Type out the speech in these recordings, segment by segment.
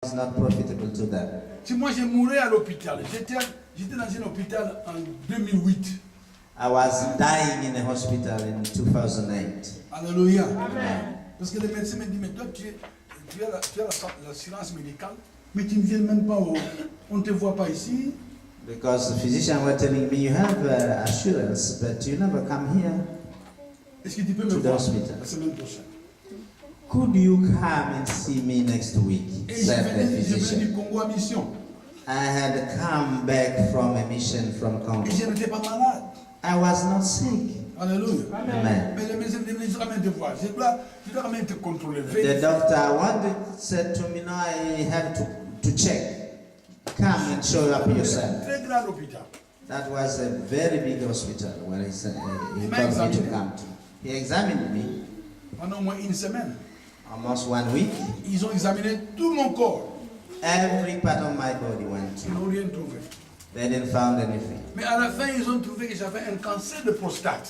It's not profitable to them. Si moi j'ai mouru à l'hôpital, j'étais dans un hôpital en 2008. I was dying in a hospital in 2008. Alléluia. Amen. Parce que les médecins me disent, mais toi tu as l'assurance médicale, mais tu ne viens même pas, on ne te voit pas ici. Because the physician were telling me, you have assurance, but you never come here. Est-ce que tu peux me voir la semaine prochaine? Could you come and see me next week? Said the physician. Du Congo à mission. I had come back from a mission from Congo. Et je n'étais pas malade. I was not sick. Alléluia. Amen. Mais les médecins me disent, je dois même te voir. Je dois même te contrôler. The doctor said to me, no, I have to check. Come and show up yourself. Très grand hôpital. That was a very big hospital where he told me to come to. He examined me. Pendant au moins une semaine. Almost 1 week. Ils ont examiné tout mon corps. Every part of my body went Ils n'ont to. rien trouvé. They didn't find anything. Mais à la fin, ils ont trouvé que j'avais un cancer de prostate.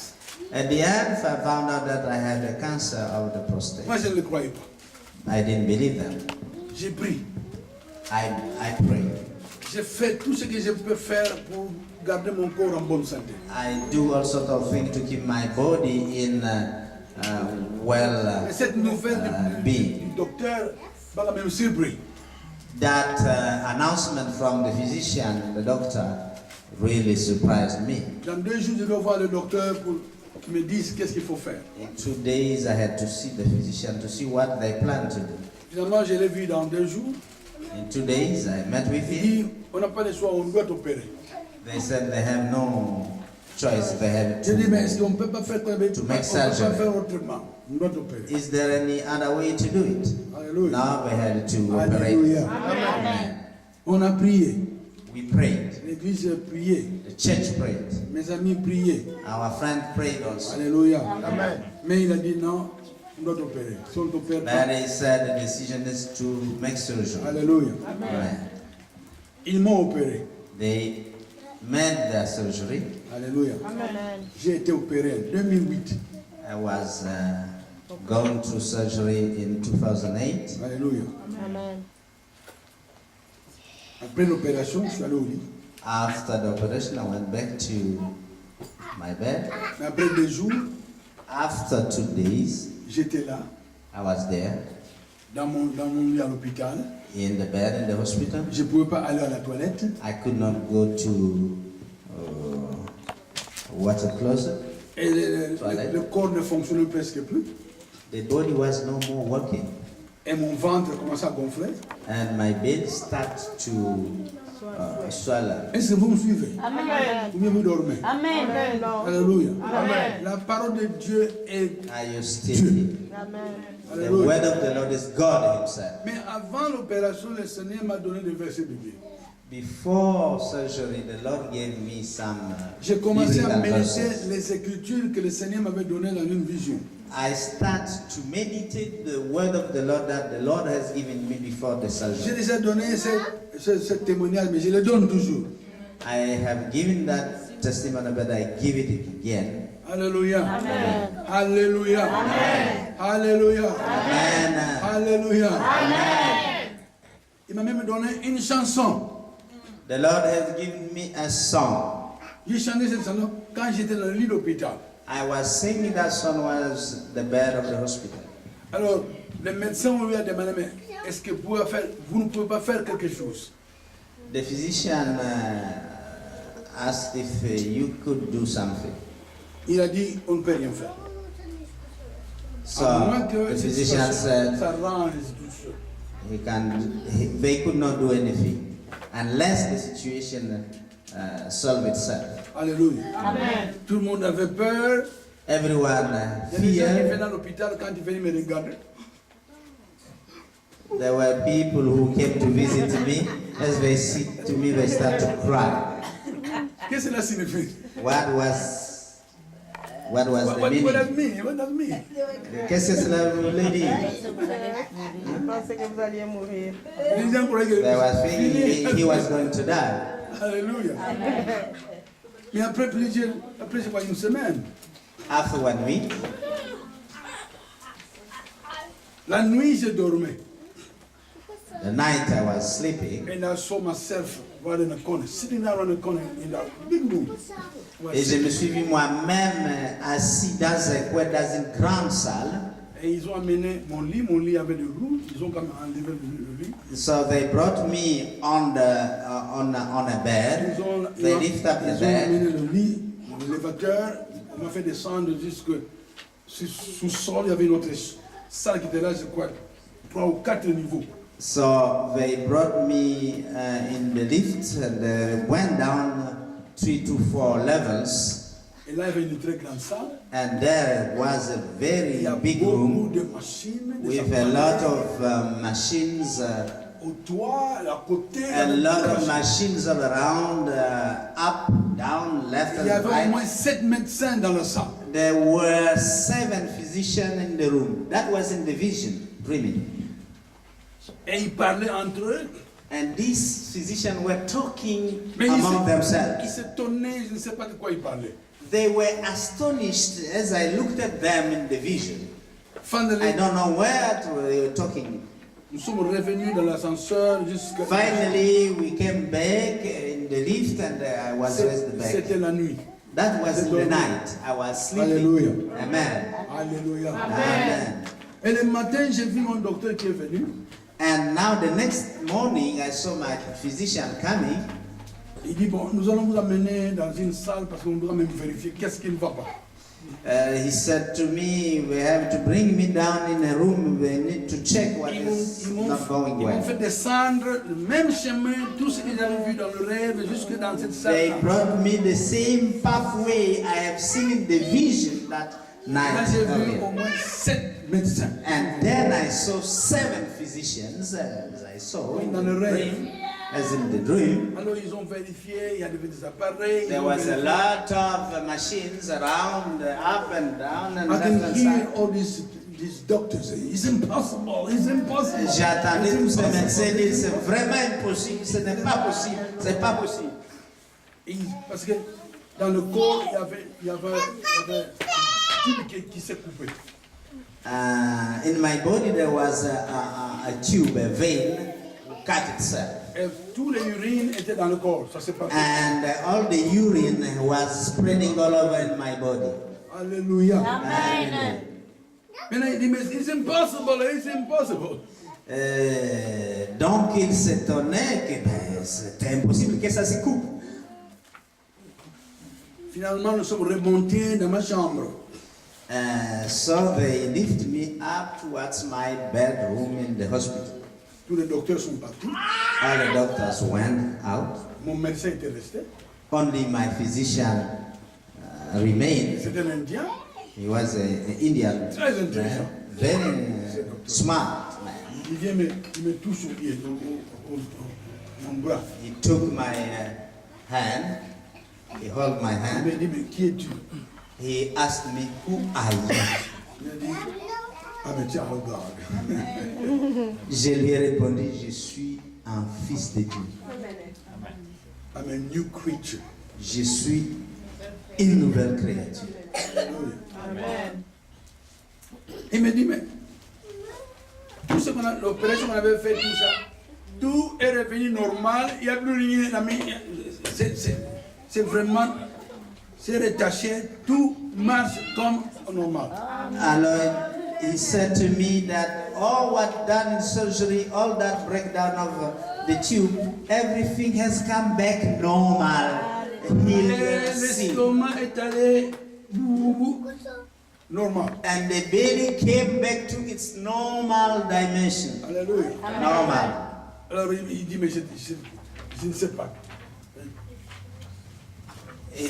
At the end, I found out that I had a cancer of the prostate. Moi, je ne le croyais pas. I didn't believe them. J'ai prié. I prayed. J'ai fait tout ce que je peux faire pour garder mon corps en bonne santé. I do all sorts of things to keep my body in Et cette nouvelle du docteur m'a quand même surpris. That announcement from the physician, the doctor, really surprised me. Dans 2 jours, je dois voir le docteur pour qu'il me dise qu'est-ce qu'il faut faire. In 2 days, I had to see the physician to see what they plan to do. Finalement, je l'ai vu dans 2 jours. In 2 days, I met with Il him. dit, on n'a pas le choix, on doit t'opérer. They said they have no choice. They have Je dis, mais est-ce to. qu'on ne peut pas faire comme To make on peut pas surgery. faire autrement? On doit t'opérer. Is there any other way to do it? Alléluia. Now we had to operate. Alléluia. Amen. On a prié. We prayed. L'église a prié. The church prayed. Mes amis priaient. Our friend prayed also. Alléluia. Amen. Mais il a dit non, on doit t'opérer. Si on t'opère pas. But he said the decision is to make surgery. Alléluia. Amen. Ils m'ont opéré. They made the surgery. Alléluia. Amen. J'ai été opéré en 2008. I was going through surgery in 2008. Alléluia. Amen. Après l'opération, je suis allé au lit. After the operation, I went back to my bed. Mais après 2 jours, After 2 days, j'étais là, I was there dans mon lit à l'hôpital. in the bed in the hospital. Je ne pouvais pas aller à la toilette. I could not go to water closet. Et le corps ne fonctionnait presque plus. The body was no more working, Et mon ventre commençait à gonfler. and my bed started to swallow. Est-ce que vous me suivez? Amen. Ou bien vous dormez? Amen. Alléluia. Amen. La parole de Dieu est... Are you still here? Amen. The Alléluia. word of the Lord is God Himself. Mais avant l'opération, le Seigneur m'a donné des versets bibliques. Before surgery, the Lord gave me some J'ai commencé à biblical méditer verses. les écritures que le Seigneur m'avait données dans une vision. I start to meditate the word of the Lord that the Lord has given me before the J'ai surgery. déjà donné ce témoignage, mais je le donne toujours. I have given that testimony, but I give it again. Alléluia. Amen. Alléluia. Amen. Alléluia. Amen. Alléluia. Amen. Il m'a même donné une chanson. The Lord has given me a song. J'ai chanté cette chanson quand j'étais dans le lit d'hôpital. I was singing that song was the bed of the hospital. Alors, les médecins lui ont demandé, mais est-ce que vous ne pouvez pas faire quelque chose? The physician asked if you could do something. Il a dit, on ne peut rien faire. So À moins que the cette physician situation said s'arrange tout seul. they could not do anything unless the situation solved itself. Alléluia. Amen. Tout le monde avait peur. Everyone Il y a des gens qui venaient feared. à l'hôpital quand ils venaient me regarder. There were people who came to visit me. As they see to me, they start to cry. Qu'est-ce que cela signifie? What was the What does meaning? mean? What does mean? Qu'est-ce que cela voulait dire? Je pensais que vous alliez mourir. Les gens croyaient que They were thinking he was going to die. Alléluia. Mais après je crois une semaine, After 1 week, la nuit je dormais. the night I was sleeping, and I saw myself right in the corner, sitting down in the corner in that big room. et je me suis vu moi-même assis dans un coin, dans une grande salle. Et ils ont amené mon lit avait le rouge, ils ont quand même enlevé le lit. So they brought me on a bed. They lift up the Ils ont amené bed. le lit, l'élévateur, on m'a fait descendre jusque sous-sol, il y avait une autre salle qui était là, je crois, 3 ou 4 niveaux. So they brought me in the lift and went down 3 to 4 levels. Et là, il y avait une très grande salle. And there was a Il very y a big beaucoup room de machines, des with a appareils. lot of machines, Au toit, à côté, il y a avait lot beaucoup of de machines. machines all around, up, down, left Il y and avait au moins right. 7 médecins dans la salle. There were 7 physicians in the room. That was in the vision, dreaming. Et ils parlaient entre eux. And these physicians were talking Mais among ils themselves. s'étonnaient, je ne sais pas de quoi ils parlaient. They were astonished as I looked at them in the vision. Finally, I don't know what they were talking. nous sommes revenus dans l'ascenseur jusqu'à... Finally, we came back in the lift and I was raised back. C'était la nuit. That was in the night. I was sleeping. Alléluia. Amen. Alléluia. Amen. Et le matin, j'ai vu mon docteur qui est venu. And now the next morning, I saw my physician coming. Il dit, bon, nous allons vous amener dans une salle parce qu'on doit même vérifier qu'est-ce qui ne va pas. He said to me, we have to bring me down in a room. We need to check what Ils is m'ont not going well. fait descendre le même chemin, tout ce que j'avais vu dans le rêve, jusque dans cette They salle. brought me the same pathway I have seen in the vision that Là, night j'ai vu earlier. au moins 7 médecins. And then I saw 7 physicians, as I saw in Dans the le rêve. dream, as in the dream. Alors, ils ont vérifié, il y avait des appareils. ils There ont was a vérifié. lot of machines around, up and down and I left can and hear side. all these doctors say, it's impossible, it's impossible. J'attendais tous It's ces impossible. médecins dire c'est vraiment impossible, ce n'est pas possible, c'est pas possible. Parce que dans le corps, il y avait un tube qui s'est coupé. In my body there was a tube, a vein, cut itself. Et tous les urines étaient dans le corps, ça s'est passé. And all the urine was spreading all over in my body. Alléluia. Amen. Maintenant, il dit, mais it's impossible, it's impossible. Donc il s'étonnait que c'était impossible que ça se coupe. Finalement, nous sommes remontés dans ma chambre. So they lift me up towards my bedroom in the hospital. Tous les docteurs sont partis. All the doctors went out. Mon médecin était resté. Only my physician remained. C'était un Indien. He was an Indian Très intelligent. man, very smart man. Il vient il me touche au pied, mon bras. He took my hand. He held my Il hand. me dit, mais qui es-tu? He asked me who I am. Il a dit, ah mais tiens, regarde. Je lui ai répondu, je suis un fils de Dieu. I'm a new creature. Je suis une nouvelle créature. Amen. Il me dit, mais tout ce qu'on a, l'opération qu'on avait fait, tout ça, tout est revenu normal, il n'y a plus rien. C'est vraiment, c'est rettaché, tout marche comme normal. Alors, he said to me that all what done in surgery, all that breakdown of the tube, everything has come back normal. L'estomac est allé normal. And the belly came back to its normal dimension. Alléluia. Normal. Alors il dit, mais je ne sais pas. He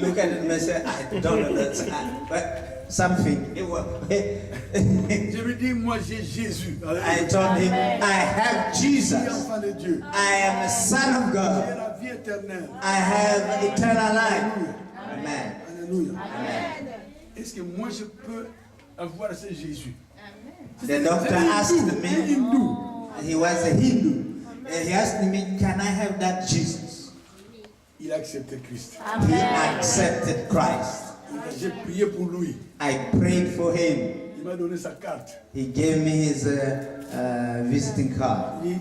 looked at it and said, I don't know that, but something. Je lui dis, moi j'ai Jésus. I told him, I have Je suis Jesus. enfant de Dieu. I am a son of J'ai God. la vie éternelle. I have eternal life. Amen. Alléluia. Amen. Est-ce que moi je peux avoir ce Jésus? The doctor asked me, he was a Hindu, and he asked me, can I have that Jesus? Il a accepté Christ. He accepted Christ. J'ai prié pour lui. I prayed for him. il m'a donné sa carte. He gave me his visiting card. Il dit,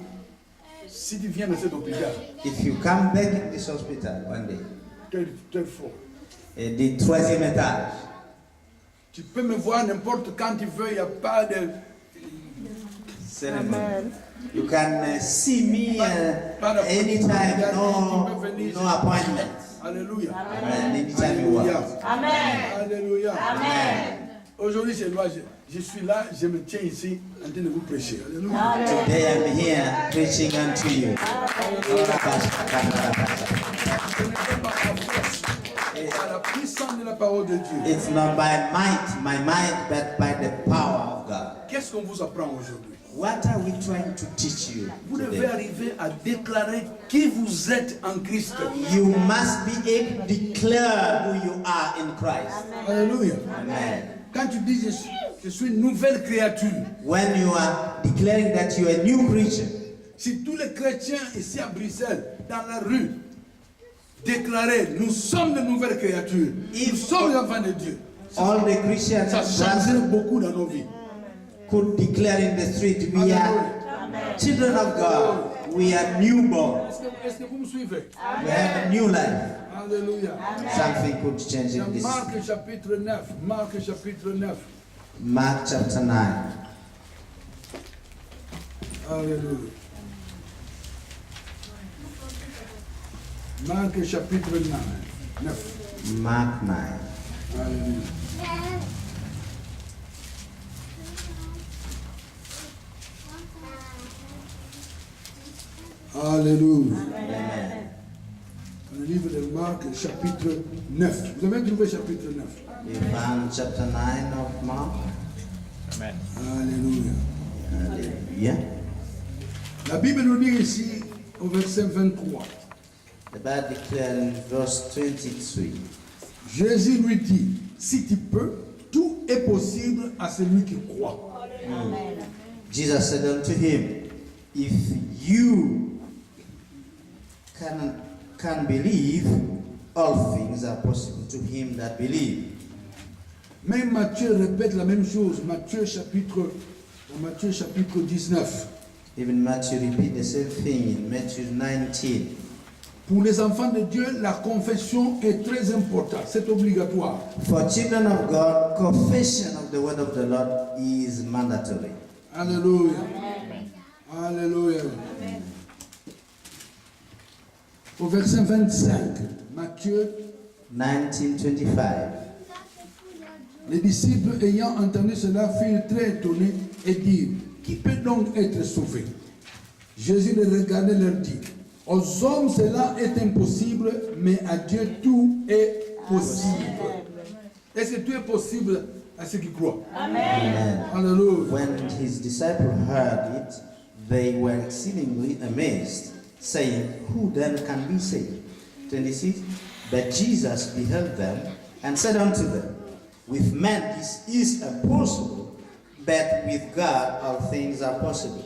si tu viens dans cet hôpital, If you come back in this hospital one day, tel fois, et du 3e étage, tu peux me voir n'importe quand tu veux, il n'y a pas de... ceremony. You can see me anytime, no appointment. Alléluia. Amen. Anytime you want. Amen. Alléluia. Amen. Aujourd'hui, c'est moi, je suis là, je me tiens ici en train de vous prêcher. Alléluia. Today I'm here preaching unto you. Ce n'est pas par la force, c'est par la puissance de la parole de Dieu. It's not by my might, but by the power of God. Qu'est-ce qu'on vous apprend aujourd'hui? What are we trying to teach you Vous devez today? arriver à déclarer qui vous êtes en Christ. You must be able to declare who you are in Christ. Alléluia. Amen. Quand tu dis je suis une nouvelle créature, When you are declaring that you are a new creature, si tous les chrétiens ici à Bruxelles, dans la rue, déclaraient nous sommes de nouvelles créatures, nous sommes les enfants de Dieu, all the Christians ça changerait beaucoup dans nos vies. could declare in the street, we are children of God, we are newborn, Est-ce que vous me suivez? we have a new life. Alléluia. Something could change in Dans this. Marc chapitre 9, Marc chapitre 9. Mark chapter 9. Alléluia. Marc chapitre 9. Mark 9. Alléluia. Alléluia. Amen. Le livre de Marc chapitre 9. Vous avez trouvé chapitre 9. We found chapter 9 of Mark. Alléluia. Hallelujah. La Bible nous dit ici au verset 23. The Bible declares in verse 23. Jésus lui dit, si tu peux, tout est possible à celui qui croit. Jesus said unto him, if you can believe, all things are possible to him that believe. Même Matthieu répète la même chose. Matthieu chapitre 19. Even Matthew repeat the same thing in Matthew 19. Pour les enfants de Dieu, la confession est très importante. C'est obligatoire. For children of God, confession of the word of the Lord is mandatory. Alléluia. Alléluia. Au verset 25, Matthieu, 19:25. les disciples ayant entendu cela furent très étonnés et dirent, qui peut donc être sauvé? Jésus les regardait et leur dit, aux hommes cela est impossible, mais à Dieu tout est possible. Est-ce que tout est possible à ceux qui croient? Amen. Alléluia. When his disciples heard it, they were exceedingly amazed, saying, who then can be saved? 26. But Jesus beheld them and said unto them, with men this is impossible, but with God all things are possible.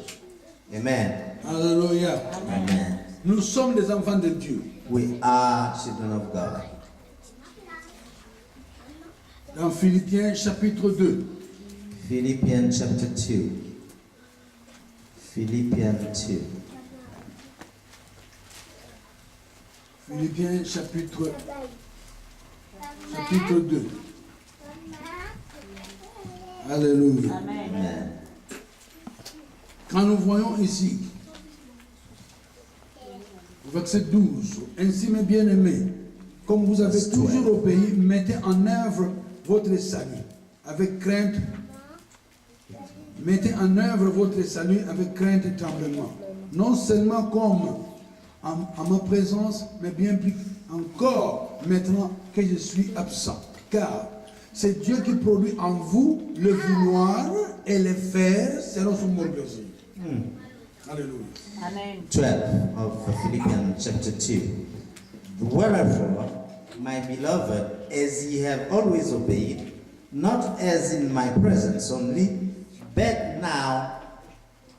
Amen. Alléluia. Amen. Nous sommes des enfants de Dieu. We are children of God. Dans Philippiens chapitre 2, Philippians chapter 2. Philippians 2. Philippiens chapitre 2. Alléluia. Amen. Quand nous voyons ici, au verset 12, ainsi mes bien-aimés, comme vous avez toujours obéi, mettez en œuvre votre salut avec crainte. Mettez en œuvre votre salut avec crainte et tremblement. Non seulement comme en ma présence, mais bien plus encore maintenant que je suis absent. Car c'est Dieu qui produit en vous le vouloir et le faire selon son bon plaisir. Alléluia. Amen. 12 of Philippians chapter 2. Wherefore, my beloved, as ye have always obeyed, not as in my presence only, but now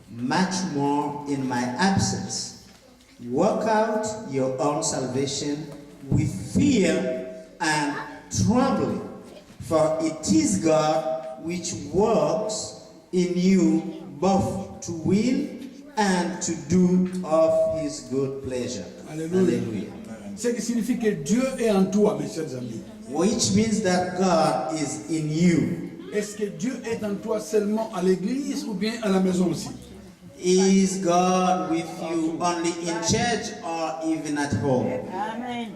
much more in my absence, work out your own salvation with fear and trembling, for it is God which works in you both to will and to do of his good pleasure. Alléluia. Hallelujah. Ce qui signifie que Dieu est en toi, mes chers amis. Which means that God is in you. Est-ce que Dieu est en toi seulement à l'église ou bien à la maison aussi? Is God with you only in church or even at home? Amen.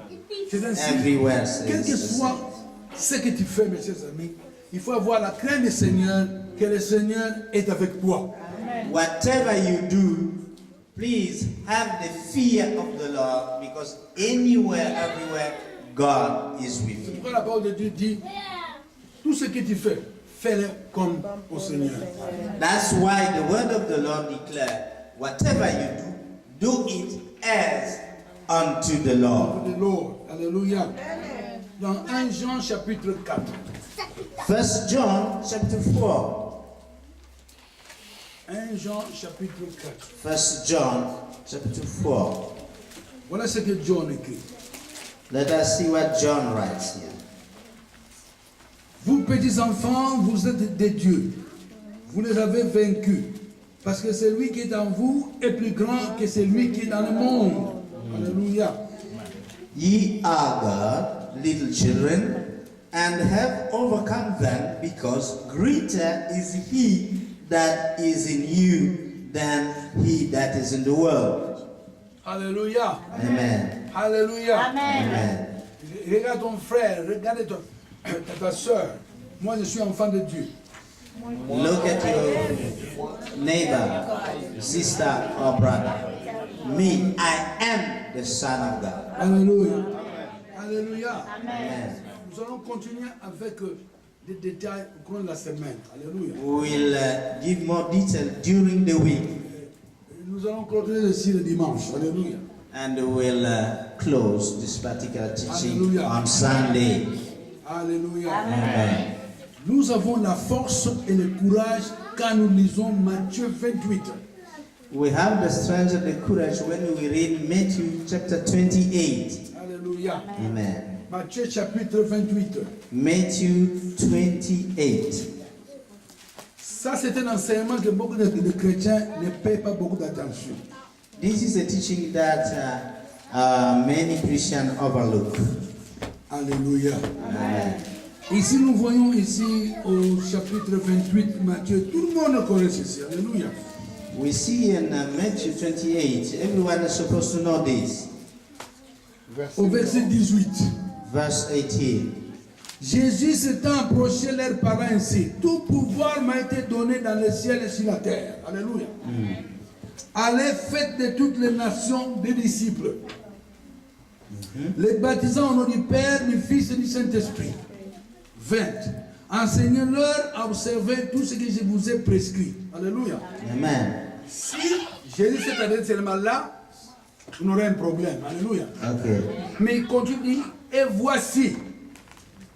C'est ainsi. Everywhere. Quel que soit ce que tu fais, mes chers amis, il faut avoir la crainte du Seigneur, que le Seigneur est avec toi. Whatever you do, please have the fear of the Lord, because anywhere, everywhere, God is with you. Pourquoi la parole de Dieu dit, tout ce que tu fais, fais-le comme au Seigneur. That's why the word of the Lord declares, whatever you do, do it as unto the Lord. Le Lord. Alléluia. Dans 1 Jean chapitre 4. 1 John chapter 4. 1 Jean chapitre 4. 1 John chapter 4. Voilà ce que John écrit. Let us see what John writes here. Vous petits enfants, vous êtes des dieux. Vous les avez vaincus. Parce que celui qui est en vous est plus grand que celui qui est dans le monde. Alléluia. Ye are God, little children, and have overcome them, because greater is he that is in you than he that is in the world. Alléluia. Amen. Alléluia. Amen. Regarde ton frère, regarde ta soeur. Moi, je suis enfant de Dieu. Look at your neighbor, sister, or brother. Me, I am the son of God. Alléluia. Alléluia. Amen. Nous allons continuer avec des détails au cours de la semaine. Alléluia. We will give more detail during the week, Nous allons continuer aussi le dimanche. Alléluia. and we'll close this particular teaching Hallelujah. on Sunday. Alléluia. Amen. Nous avons la force et le courage quand nous lisons Matthieu 28. We have the strength and the courage when we read Matthew chapter 28. Alléluia. Amen. Matthieu chapitre 28. Matthew 28. Ça, c'est un enseignement que beaucoup de chrétiens ne payent pas beaucoup d'attention. This is a teaching that many Christians overlook. Alléluia. Amen. Ici, nous voyons ici au chapitre 28 Matthieu, tout le monde connaît ceci. Alléluia. We see in Matthew 28, everyone is supposed to know this. Au verset 18. Verse 18. Jésus s'étant approché leur parlant ainsi, tout pouvoir m'a été donné dans le ciel et sur la terre. Alléluia. Allez, faites de toutes les nations des disciples, les baptisant au nom du Père, du Fils et du Saint-Esprit. 20. Enseignez-leur à observer tout ce que je vous ai prescrit. Alléluia. Amen. Si Jésus s'est arrêté seulement là, on aurait un problème. Alléluia. Okay. Mais il continue, et voici.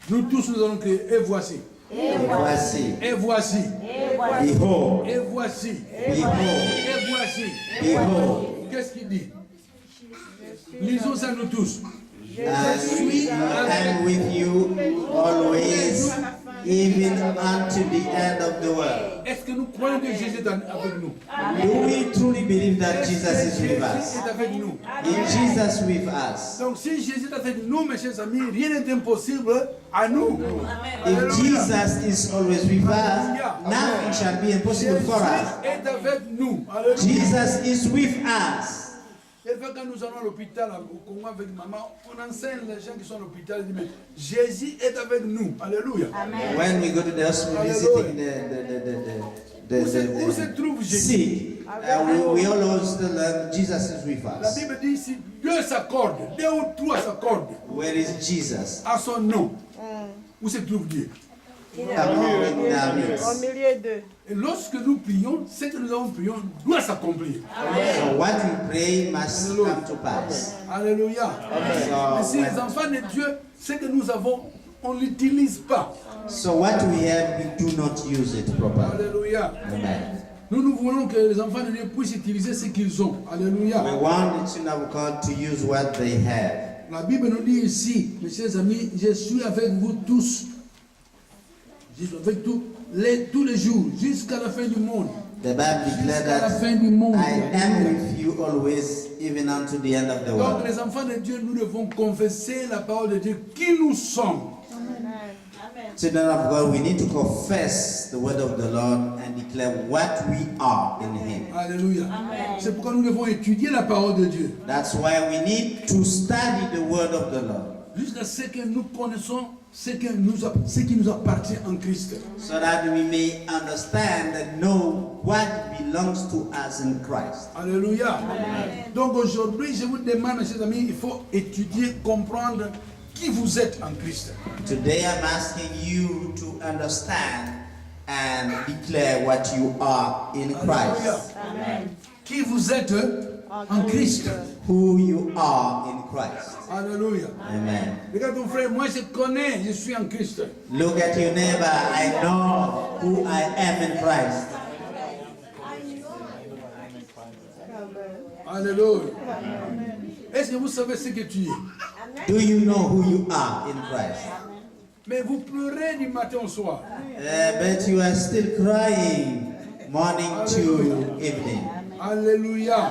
Nous tous nous allons crier, et voici. Et voici. Et voici. Behold. Et voici. Behold. Et voici. Behold. Qu'est-ce qu'il dit? Lisons ça nous tous. And with you always, even unto the end of the world. Est-ce que nous croyons que Jésus est avec nous? Do we truly believe that Jesus is with Jésus us? est avec nous. Is Jesus with us? Donc si Jésus est avec nous, mes chers amis, rien n'est impossible à nous. If Jesus is always with us, nothing shall be impossible for us. Jésus est avec nous. Alléluia. Jesus is with us. Et quand nous allons à l'hôpital au Congo avec maman, on enseigne les gens qui sont à l'hôpital, ils disent, mais Jésus est avec nous. Alléluia. When we go to the hospital visiting Où se trouve the Jésus? sick, we always tell them Jesus is with La us. Bible dit si deux s'accordent, deux ou trois s'accordent Where is Jesus? à son nom, où se trouve Dieu? Among our midst. Au milieu d'eux. Et lorsque nous prions, ce que nous avons prié doit s'accomplir. So what we pray must come to pass. Alléluia. Mais si So, les enfants de Dieu, ce que nous avons, on ne l'utilise pas. so what we have, we do not use it properly. Alléluia. Amen. Nous voulons que les enfants de Dieu puissent utiliser ce qu'ils ont. Alléluia. We want the children of God to use what they have. La Bible nous dit ici, mes chers amis, je suis avec vous tous. Je suis avec tous les jours, jusqu'à la fin du monde. The Bible declares Jusqu'à la that fin du monde. I am with you always, even unto the end of the Donc world. les enfants de Dieu, nous devons confesser la parole de Dieu, qui nous sommes. Children of God, we need to confess the word of the Lord and declare what we are in Him. Alléluia. C'est pourquoi nous devons étudier la parole de Dieu. That's why we need to study the word of the Lord, Jusqu'à ce que nous connaissons ce qui nous appartient en Christ. so that we may understand and know what belongs to us in Christ. Alléluia. Donc aujourd'hui, je vous demande, chers amis, il faut étudier, comprendre qui vous êtes en Christ. Today I'm asking you to understand and declare what you are in Alléluia. Christ. Qui vous êtes en Christ. Who you are in Christ. Alléluia. Amen. Regarde ton frère, moi je connais, je suis en Christ. Look at your neighbor. I know who I am in Christ. Alléluia. Est-ce que vous savez ce que tu es? Do you know who you are in Christ? Mais vous pleurez du matin au soir. But you are still crying morning to evening. Alléluia.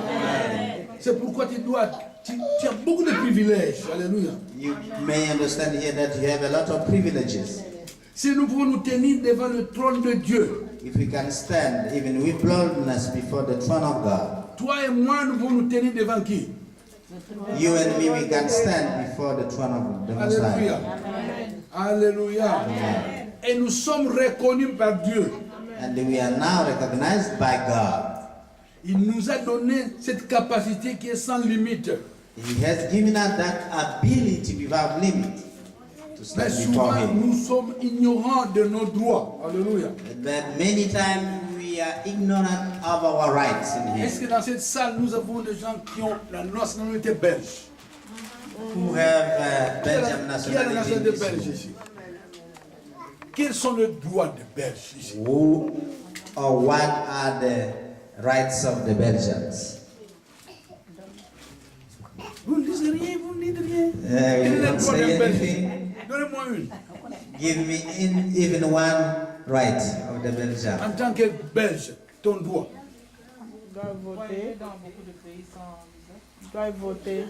C'est pourquoi tu as beaucoup de privilèges. Alléluia. You may understand here that you have a lot of privileges. Si nous pouvons nous tenir devant le trône de Dieu, If we can stand even with boldness before the throne of God, toi et moi, nous pouvons nous tenir devant qui? you and me, we can stand before the throne of the Most Alléluia. High. Alléluia. Et nous sommes reconnus par Dieu. And we are now recognized by God. Il nous a donné cette capacité qui est sans limite. He has given us that ability without limit to Mais stand before souvent, Him. nous sommes ignorants de nos droits. Alléluia. But many times we are ignorant of our rights in Est-ce Him. que dans cette salle, nous avons des gens qui ont la nationalité belge? Who have Belgian Qui a la nationality in nationalité this belge room? ici? Quels sont les droits des Belges ici? Who or what are the rights of the Belgians? Vous ne dites rien, vous ne dites rien. Quel You est le don't droit say des Belges? anything. Donnez-moi une. Give me even one right of the Belgian. En tant que Belge, ton droit. Doit voter. Dans beaucoup de pays sans visa. Doit voter.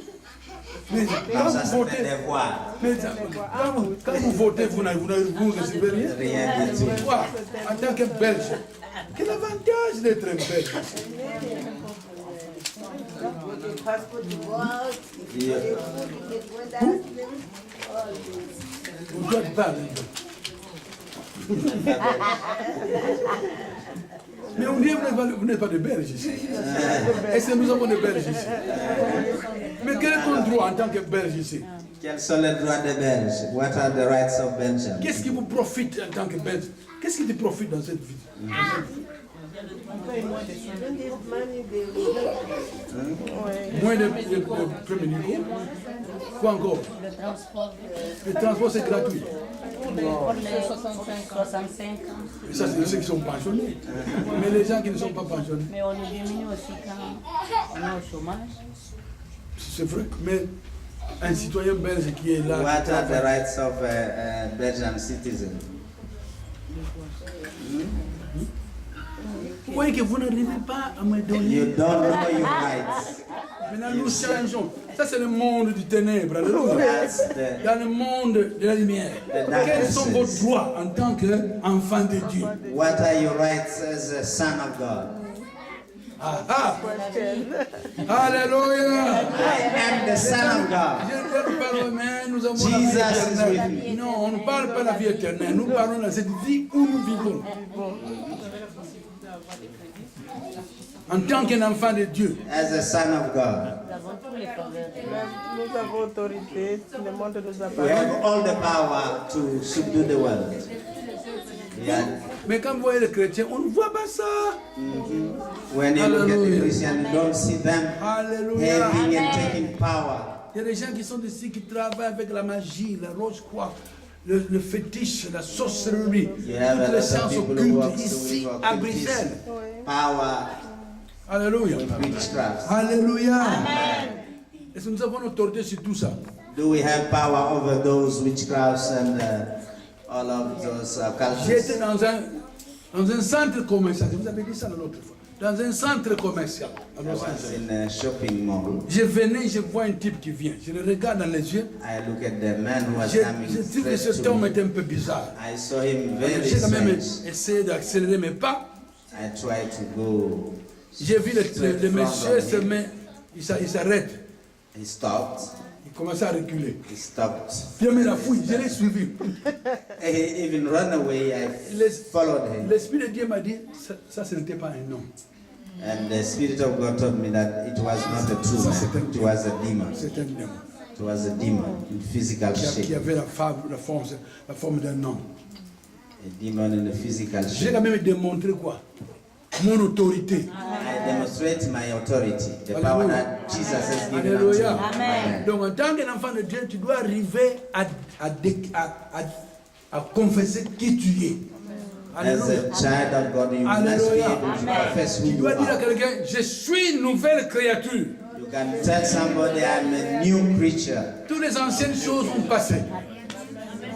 Mais quand Ça, vous c'est votez, un devoir. mais quand vous votez, vous ne recevez rien. Rien du tout. Toi, en tant que Belge, quel avantage d'être un Belge? You- Vous doit parler. Mais on dit que vous n'êtes pas de Belges ici. Est-ce que nous avons des Belges ici? Mais quel est ton droit en tant que Belge ici? Quels sont les droits des Belges? What are the rights of Belgium? Qu'est-ce qui vous profite en tant que Belge? Qu'est-ce qui te profite dans cette vie? Moins de premier niveau. Quoi encore? Le transport, c'est gratuit. Pour les 65 ans. Et ça, c'est ceux qui sont pensionnés. Mais les gens qui ne sont pas pensionnés, Mais on nous diminue aussi quand on est au chômage. c'est vrai. Mais un citoyen belge qui est là, What are the rights of a Belgian citizen? vous voyez que vous n'arrivez pas à me donner. You don't know your rights. Maintenant, nous changeons. Ça, c'est le monde du ténèbre. Alléluia. That's the Dans le monde de la lumière. Quels sont vos droits en tant qu'enfant de Dieu? what are your rights as a son of God? Ah, ah. Alléluia. I am the son of God. Je ne parle pas, mais nous avons la vie Jesus is éternelle. with me. Non, on ne parle pas de la vie éternelle. Nous parlons de cette vie où nous vivons. En tant qu'un enfant de Dieu. As a son of God. Nous avons tous les faveurs. Nous avons autorité. Le monde nous We appartient. have all the power to subdue the world. Yeah. Mais quand vous voyez les chrétiens, on ne voit pas ça. When you look at the Hallelujah. Christian, you don't see them Alléluia. having and taking power. Il y a des gens qui sont ici qui travaillent avec la magie, la roche-croix, le fétiche, la sorcellerie, You have a toutes les lot of sciences people who work occultes ici with à occultism, Bruxelles. power, Alléluia. witchcraft. Alléluia. Est-ce que nous avons l'autorité sur tout ça? Do we have power over those witchcrafts and all of those J'étais cultures? dans Dans un centre commercial, je vous avais dit ça l'autre fois. Dans un centre commercial, à I Los was Angeles. in a shopping mall. Je venais, je vois un type qui vient. Je le regarde dans les yeux. I look at the man who was Je coming trouve que straight cet to homme me. était un peu bizarre. I saw him very J'ai quand même strange. essayé d'accélérer mes pas. I tried to go. J'ai vu le straight monsieur from se him. met, il s'arrête. He stopped. Il commençait à reculer. He stopped. Puis il met la fouille, je l'ai suivi. He even ran away. I followed him. L'Esprit de Dieu m'a dit, ça ce n'était pas un homme. And the Spirit of God told me that it was not a true man. It was a demon. C'est un démon It was a demon in physical qui shape. avait la forme d'un homme. A demon in a physical J'ai shape. quand même démontré quoi? Mon autorité. I demonstrate my authority, the power that Jesus has given unto me. Alléluia. Amen. Donc en tant qu'enfant de Dieu, tu dois arriver à confesser qui tu es. As Alléluia. a child of God, you must be Alléluia. able to confess who Tu you dois dire à are. quelqu'un, je suis une nouvelle créature. You can tell somebody I'm a new creature. Toutes les anciennes choses ont passé.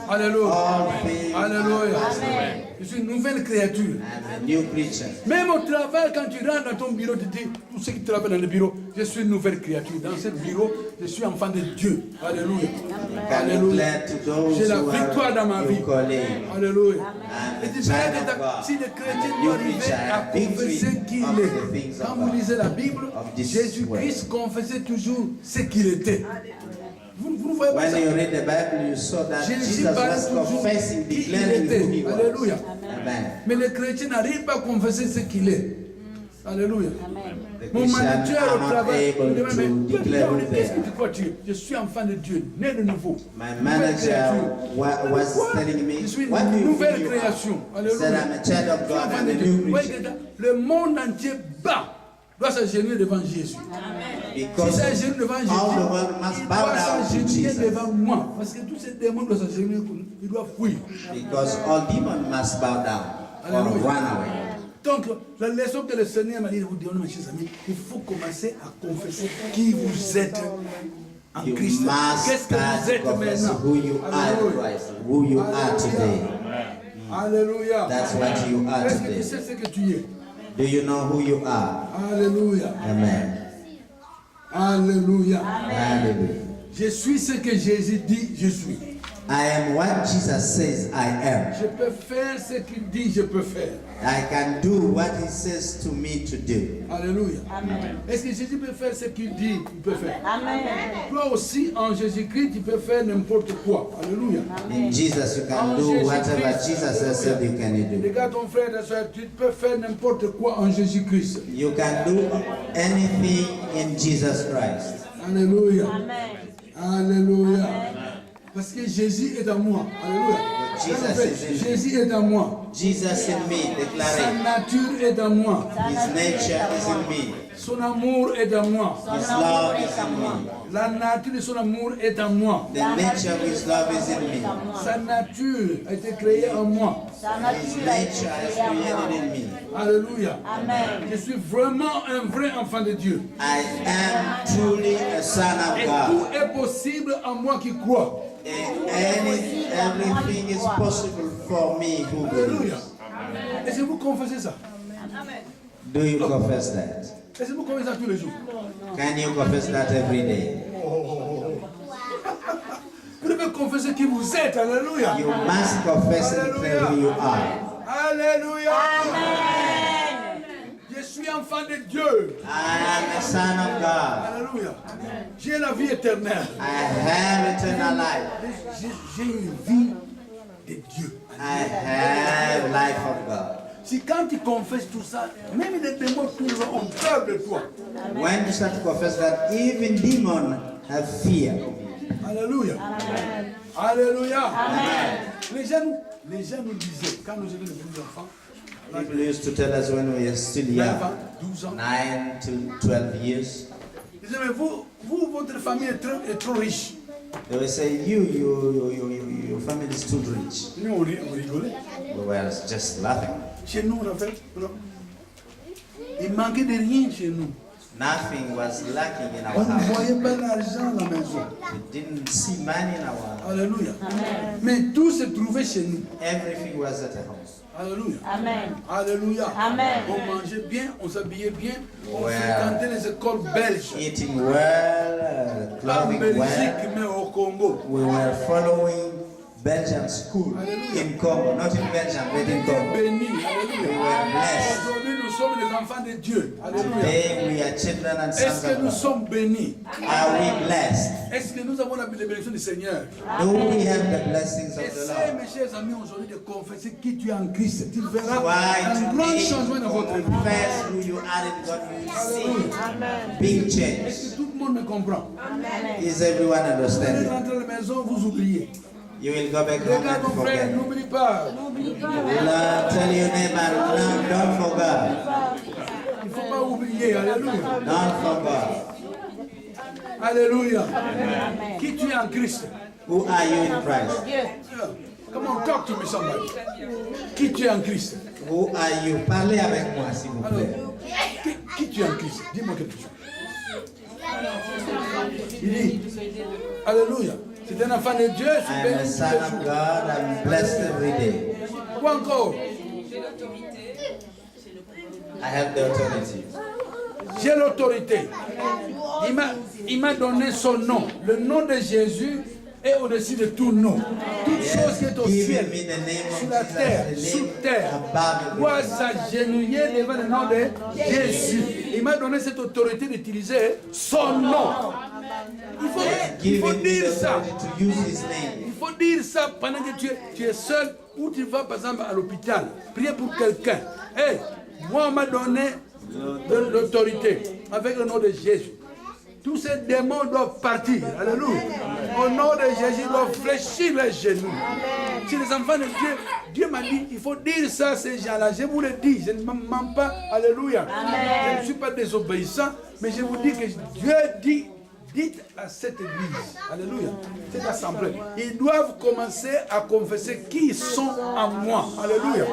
Alléluia. All things are Alléluia. passed away. Je suis une nouvelle créature. I'm a new creature. Même au travail, quand tu rentres dans ton bureau, tu dis, tous ceux qui travaillent dans le bureau, je suis une nouvelle créature. Dans ce bureau, je suis enfant de Dieu. Alléluia. You can Alléluia. declare to those J'ai la who victoire dans ma are vie. your colleague. Alléluia. I'm Et a tu child sais of God. si le chrétien I'm a doit new arriver creature. à I'm confesser victory qui il of the est. things Quand of vous God. lisez la Bible, Of this Jésus-Christ confessait toujours ce qu'il était. Vous ne voyez pas When ça? you read the Bible, you saw that Jésus Jesus parlait was toujours confessing, qui il declaring who he était. was. Alléluia. Amen. Mais le chrétien n'arrive pas à confesser ce qu'il est. Alléluia. The Mon Christian manager are au not travail, il me able dit, mais to declare who they qu'est-ce que are. tu crois que tu es? Je suis enfant de Dieu, né de nouveau. My Nouvelle manager créature. was Pourquoi? telling me, Je suis what do une you nouvelle think you création. are? He said, I'm a child of Je suis God, enfant I'm de a Dieu. new Voyez creature. que le monde entier doit s'agenouiller devant Jésus. Si Because c'est s'agenouiller devant Jésus, all the world must il bow doit down to s'agenouiller Jesus. devant moi. Parce que tous ces démons doivent s'agenouiller, ils doivent fuir. Because all demons must bow down or Alléluia. run away. Donc, la leçon que le Seigneur m'a dit de vous dire, mes chers amis, il faut commencer à confesser qui vous êtes en You Christ. must Qu'est-ce que start vous êtes confessing maintenant? who you are in Alléluia. Christ, who you are today. Alléluia. That's what you are Est-ce que tu today. sais ce que tu es? Do you know who you are? Alléluia. Amen. Alléluia. Hallelujah. Je suis ce que Jésus dit, je suis. I am what Jesus says I am. Je peux faire ce qu'il dit, je peux faire. I can do what he says to me to do. Alléluia. Est-ce que Jésus peut faire ce qu'il dit, il peut faire? Amen. Toi aussi, en Jésus-Christ, tu peux faire n'importe quoi. Alléluia. In Jesus, you can do whatever Jesus has said you can do. Regarde ton frère et soeur, tu peux faire n'importe quoi en Jésus-Christ. You can do anything in Jesus Christ. Alléluia. Amen. Alléluia. Parce que Jésus est en moi. Alléluia. Jésus est en moi. Jesus in me, Sa declaring nature est en moi. his nature is in me. Son amour est en moi. His love is in me. La nature de son amour est en moi. The nature of his love is in me. Sa nature a été créée en moi. His nature is created in me. Alléluia. Amen. Je suis vraiment un vrai enfant de Dieu. I am truly a son Et of God. tout est possible en moi qui crois. And everything is possible for me who Alléluia. believes. Est-ce que vous confessez ça? Do you confess that? Est-ce que vous confessez ça tous les jours? Can you confess that every day? Vous devez confesser qui vous êtes. Alléluia. You must confess and declare who you are. Alléluia. Je suis enfant de Dieu. I am a son of God. Alléluia. J'ai la vie éternelle. I have eternal life. J'ai une vie de Dieu. I have life of God. Si quand tu confesses tout ça, même les démons ont peur de toi. When you start to confess that, even demons have fear of you. Alléluia. Alléluia. Les gens nous disaient, quand nous étions devenus enfants, People used to tell us when we were still 9 young, ans, 12 ans, 9 to 12 years, ils disaient, mais vous, votre famille est trop riche. they would say, your family is too rich. Nous, on rigolait. We were just laughing. Chez nous, on a fait. Il manquait de rien chez nous. Nothing was lacking in On our ne house. voyait pas l'argent à la maison. We didn't see money in our house. Alléluia. Mais tout se trouvait chez nous. Everything was at the house. Alléluia. Amen. Alléluia. Amen. On mangeait bien, on s'habillait bien, on Ouais. fréquentait les écoles belges. Eating well, En clothing Belgique, well. mais au Congo. We were following Belgian school in Congo, not in Belgium, but in Congo. Béni. We Alléluia. were blessed. Aujourd'hui, nous sommes les enfants de Dieu. Alléluia. Today we are children and Est-ce sons que of nous God. sommes bénis? Are we blessed? Est-ce que nous avons la bénédiction du Seigneur? Do we have the blessings of the Essayez, Lord? mes chers amis, aujourd'hui de confesser qui tu es en Christ. Tu verras Why un grand today changement dans votre vie. confess who you are in God, you will see Amen. big Est-ce change. que tout le monde me comprend? Is everyone Vous allez understanding? rentrer à la maison, vous oubliez. You will go back home Regarde and mon frère, forget. n'oublie pas. Lord, tell your neighbor, no, don't forget. Il ne faut pas oublier. Alléluia. Don't forget. Alléluia. Qui tu es en Christ? Who are you in Christ? Come on, talk to me somebody. Qui tu es en Christ? Who are you? Parlez avec moi, s'il vous Alors, plaît. qui tu es en Christ? Dis-moi quelque chose. Il dit, Alléluia. C'est un enfant de Dieu, je suis I am a béni son tous les of jours. God, I'm blessed every day. Quoi encore? I have the authority. J'ai l'autorité. Il m'a donné son nom. Le nom de Jésus est au-dessus de tout nom. Toute chose qui est au Give ciel, me the name sur of la terre, Jesus, the sous name terre, above doit everything. s'agenouiller devant le nom de Jésus. Il m'a donné cette autorité d'utiliser son nom. Il Give faut me dire the ça. authority to use His name. Il faut dire ça pendant que tu es seul ou tu vas par exemple à l'hôpital. Prier pour quelqu'un. Hey, moi on m'a donné l'autorité avec le nom de Jésus. Tous ces démons doivent partir. Alléluia. Au nom de Jésus, ils doivent fléchir les genoux. Si les enfants de Dieu, Dieu m'a dit, il faut dire ça à ces gens-là. Je vous le dis, je ne mens pas. Alléluia. Je ne suis pas désobéissant, mais je vous dis que Dieu dit, dites à cette église, alléluia, cette assemblée, ils doivent commencer à confesser qui ils sont en moi. Alléluia.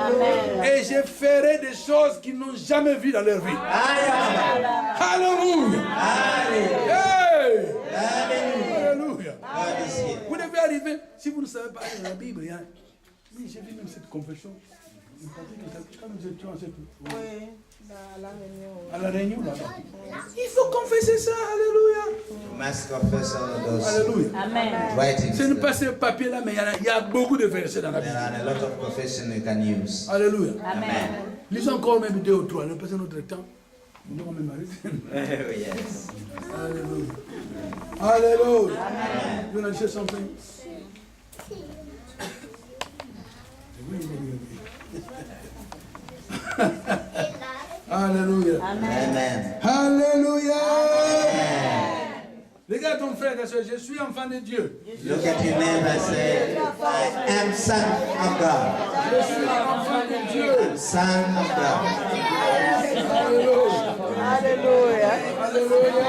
Et je ferai des choses qu'ils n'ont jamais vues dans leur vie. Alléluia. Hey! Alléluia. God is here. Vous devez arriver, si vous ne savez pas lire la Bible, hein, oui, j'ai vu même cette confession. Quand nous étions à cette... Oui, dans la réunion. à la réunion là-bas. Il faut confesser ça, alléluia. You must confess all those Alléluia. Amen. writings. Ce n'est pas ce papier-là, mais il y a beaucoup de versets dans la There Bible. are a lot of confession you can use. Alléluia. Amen. Lisons encore même 2 ou 3, ne passons notre temps. Nous allons même arrêter. Yes. Alléluia. Alléluia. You want to share something? Alléluia. Amen. Alléluia. Regarde ton frère et ta soeur, je suis enfant de Dieu. Look at your neighbor and say, I am son of God. Je suis enfant de Dieu. Son of God. Alléluia. Alléluia.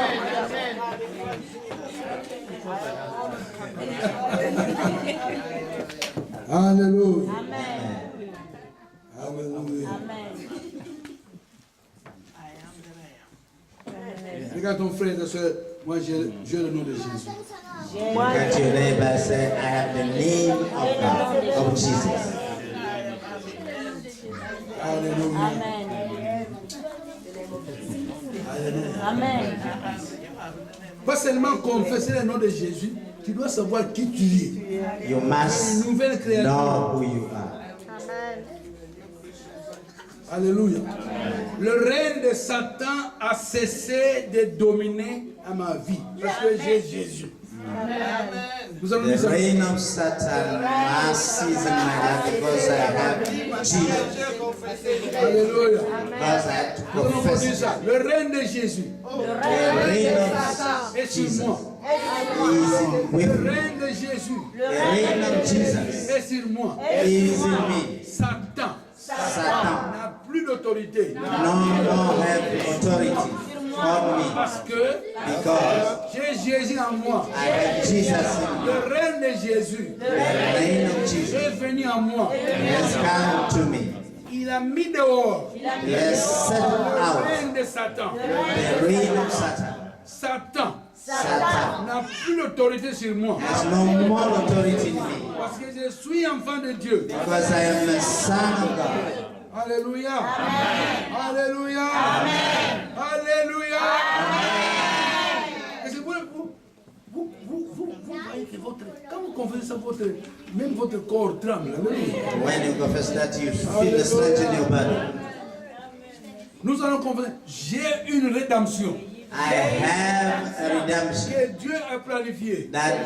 Alléluia. Alléluia. Alléluia. Regarde ton frère et ta soeur, moi j'ai le nom de Jésus. Look at your neighbor and say, I have the name of God, of Jesus. Alléluia. Amen. Pas seulement confesser le nom de Jésus, tu dois savoir qui tu es. You must Une nouvelle créature. know who you are. Alléluia. Le règne de Satan a cessé de dominer à ma vie parce que j'ai Jésus. Nous allons The nous arrêter. reign of Satan has ceased in my life because I have Jesus. Alléluia. Because I have to Nous allons dire confess. ça. Le règne de Jésus The reign of est sur Jesus moi. is with Le me. règne de Jésus The reign of Jesus est sur moi. is in me. Satan Satan n'a plus d'autorité no more have authority on me parce que because j'ai Jésus en moi. I have Jesus in me. Le règne de Jésus The reign of Jesus est venu en moi. has come to me. Il a mis dehors He has set le out règne de Satan. the reign of Satan. Satan Satan n'a plus l'autorité sur moi. has no more authority in me. Parce que je suis enfant de Dieu. Because I am the son of God. Alléluia. Alléluia. Alléluia. Et c'est pour vous voyez que quand vous confessez ça, même votre corps tremble. Alléluia. When you confess that, you feel the strength in your body. Nous allons confesser, j'ai une rédemption I have a redemption que Dieu a planifiée, that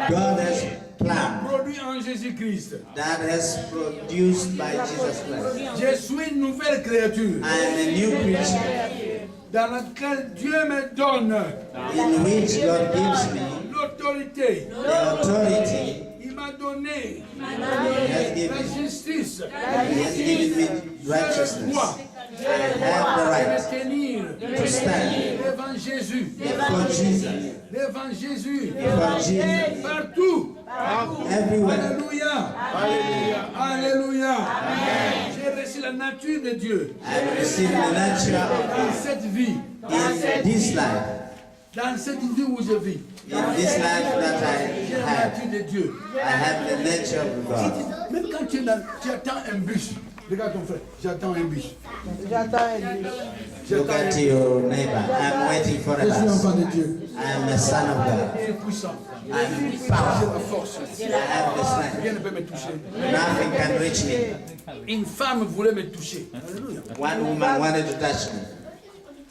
God has planned, produit en Jésus-Christ. that has produced by Jesus Christ. Je suis une nouvelle créature I am a new creature dans laquelle Dieu me donne in which God gives me l'autorité. the authority. Il m'a donné He has la given, justice. he has given me Je righteousness. crois I have the de right tenir to stand devant Jésus. for Jesus, Devant Jésus. for Jesus, Partout. everywhere. Alléluia. Alléluia. J'ai reçu la nature de Dieu I receive the nature dans of cette vie. God in this life, Dans cette vie où je vis. in this life that J'ai I la have. nature de Dieu. I have the nature of God. Même quand tu attends un bus. Regarde ton frère. J'attends un bus. J'attends un bus. Look at your neighbor. I'm waiting for a Je suis bus. enfant de Dieu. I am a son of God. Je suis puissant. I'm J'ai la powerful. force. I have the strength. Rien ne peut me toucher. Nothing can reach me. Une femme voulait me toucher. Alléluia. One woman wanted to touch me.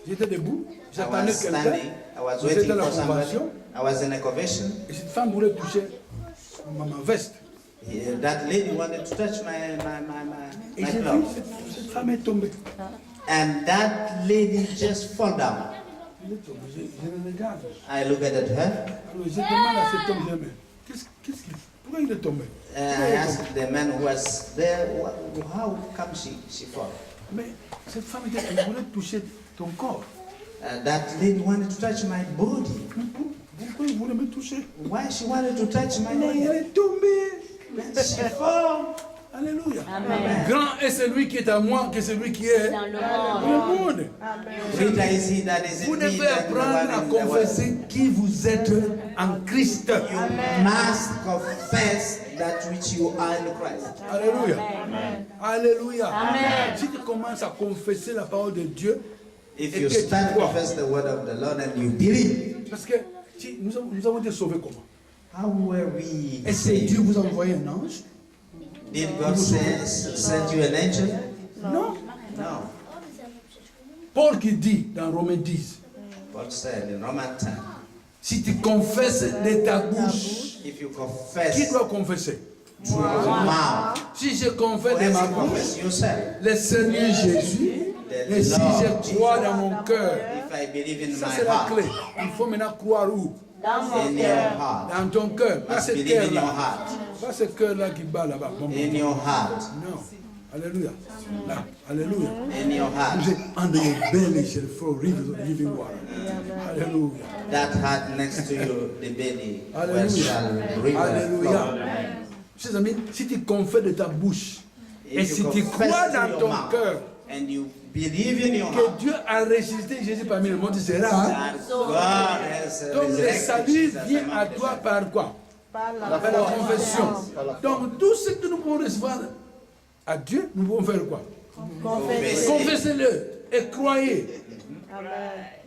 J'étais debout. I J'attendais was quelqu'un. standing. I was J'étais waiting dans la for somebody. convention. I was in a convention. Et cette femme voulait toucher ma veste. That lady wanted to touch Et my j'ai vu, clothes. cette femme est tombée. And that lady just fall down. Elle est tombée. Je le regarde. I look at her. Alors j'ai demandé à cet homme, je dis, mais qu'est-ce qu'il fait? Pourquoi il est tombé? I asked the man who was there, how come she fall? Mais cette femme, elle voulait toucher ton corps. That lady wanted to touch my body. Pourquoi il voulait me toucher? Why she wanted to touch my Mais elle body? est tombée. She fall. Alléluia. Amen. Grand est celui qui est à moi que celui qui est Dans le dans monde. le monde. Greater is he that is Vous in me devez than the apprendre à one in the world. confesser qui vous êtes en Christ. You must confess that which you are in Christ. Alléluia. Alléluia. Amen. Si tu commences à confesser la parole de Dieu, If et you que tu start crois, confess the word of the Lord and you believe, parce que nous avons été sauvés comment? how were we Est-ce que Dieu saved? vous a envoyé un ange? Did God send you an angel? Non. No. Paul qui dit dans Romains 10, Paul said in Romans 10, si tu confesses de ta bouche, if you qui confess doit confesser? through your mouth, Si je confesse de as ma you bouche, confess yourself, le Seigneur Jésus, et si je crois dans mon cœur, if I believe in ça my c'est la heart, clé. Il faut maintenant croire où? Dans in mon your cœur. heart, Dans ton cœur, pas must ce believe in your cœur-là. heart, Pas ce cœur-là qui bat là-bas. Bon, bon. in your heart, Non. Alléluia. Là. Alléluia. in your heart. Vous êtes under your belly shall flow rivers of living water. Alléluia. That heart next to you, the belly, where Alléluia. shall river flow. Alléluia. Chers amis, si tu confesses de ta bouche et If si you tu confess crois to dans your ton mouth cœur and you believe in your que heart Dieu a ressuscité Jésus parmi le monde, tu seras. that God has Donc le resurrected salut Jesus vient among à the toi dead. par quoi? Par Par la la confession. Donc tout ce que nous pouvons recevoir à Dieu, nous pouvons faire quoi? confession. Confessez-le et croyez. Amen.